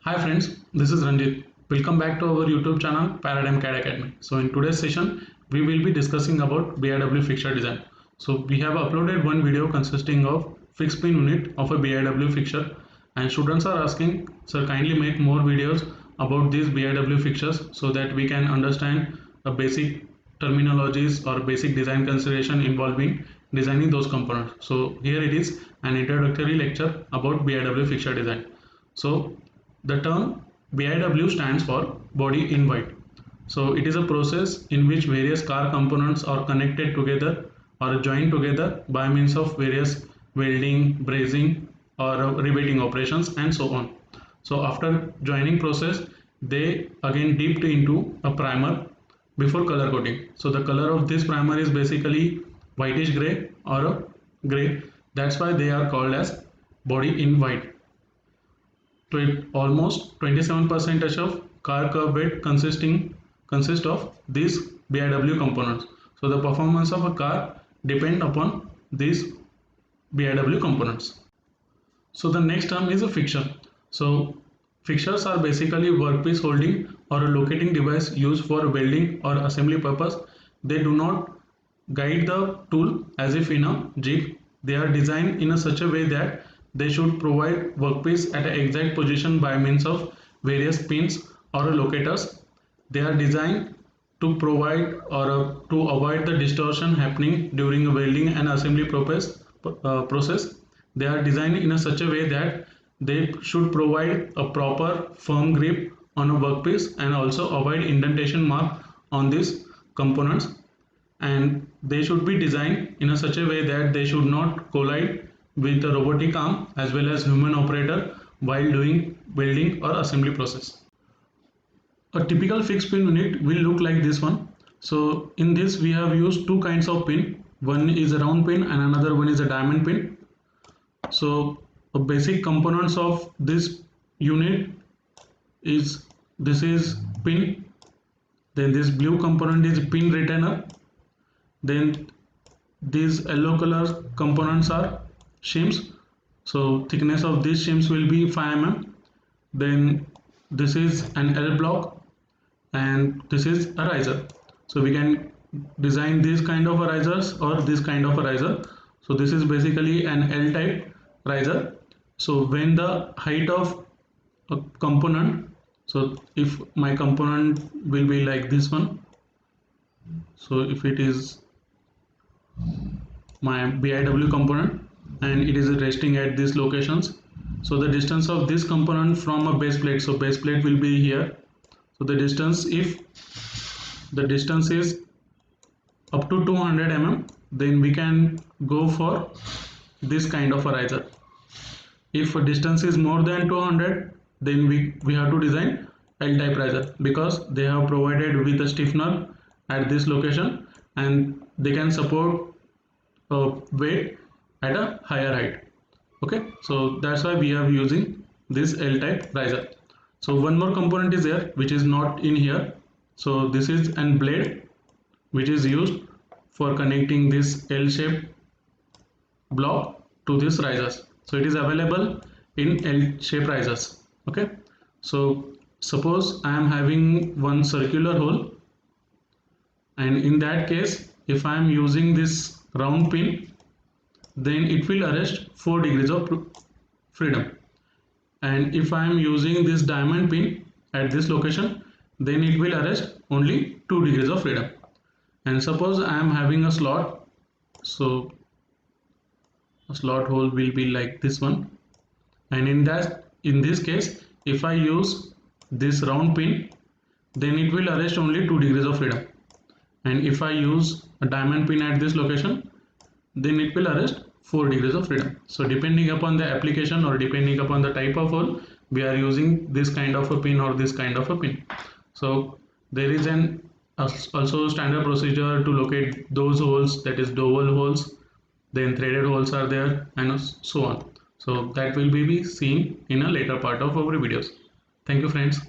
Hi friends, this is Ranjit. Welcome back to our YouTube channel Paradigm CAD Academy. So in today's session, we will be discussing about BIW fixture design. So we have uploaded one video consisting of fixed pin unit of a BIW fixture, and students are asking, sir, kindly make more videos about these BIW fixtures so that we can understand a basic terminologies or basic design consideration involving designing those components. So here it is an introductory lecture about BIW fixture design. So the term BIW stands for body in white. So it is a process in which various car components are connected together or joined together by means of various welding, brazing or riveting operations and so on. So after joining process, they again dipped into a primer before color coating. So the color of this primer is basically whitish gray or a gray. That's why they are called as body in white. Almost 27% of car curb weight consist of these BIW components. So the performance of a car depend upon these BIW components. So the next term is a fixture. So fixtures are basically workpiece holding or a locating device used for welding or assembly purpose. They do not guide the tool as if in a jig. They are designed in such a way that they should provide workpiece at an exact position by means of various pins or locators. They are designed to provide or to avoid the distortion happening during welding and assembly process. They are designed in such a way that they should provide a proper firm grip on a workpiece and also avoid indentation mark on these components, and they should be designed in such a way that they should not collide with a robotic arm as well as human operator while doing welding or assembly process. A typical fixed pin unit will look like this one. So in this we have used two kinds of pin. One is a round pin and another one is a diamond pin. So a basic components of this unit is this is pin, then this blue component is pin retainer, then these yellow color components are shims. So thickness of these shims will be 5 mm. Then this is an L block and this is a riser. So we can design this kind of a risers or this kind of a riser. So this is basically an L type riser. So when the height of a component, so if my component will be like this one, so if it is my BIW component and it is resting at these locations, so the distance of this component from a base plate, so base plate will be here. So the distance, if the distance is up to 200 mm, then we can go for this kind of a riser. If a distance is more than 200, then we have to design L type riser, because they have provided with a stiffener at this location and they can support weight at a higher height. Okay, so that's why we are using this L type riser. So one more component is there which is not in here. So this is an blade which is used for connecting this L shaped block to this risers. So it is available in L shaped risers. Okay, so suppose I am having one circular hole, and in that case if I am using this round pin, then it will arrest 4 degrees of freedom, and if I am using this diamond pin at this location, then it will arrest only 2 degrees of freedom. And suppose I am having a slot, so a slot hole will be like this one, and in this case if I use this round pin, then it will arrest only 2 degrees of freedom, and if I use a diamond pin at this location, then it will arrest 4 degrees of freedom. So depending upon the application or depending upon the type of hole, we are using this kind of a pin or this kind of a pin. So there is an also standard procedure to locate those holes, that is dowel holes, then threaded holes are there, and so on. So that will be seen in a later part of our videos. Thank you friends.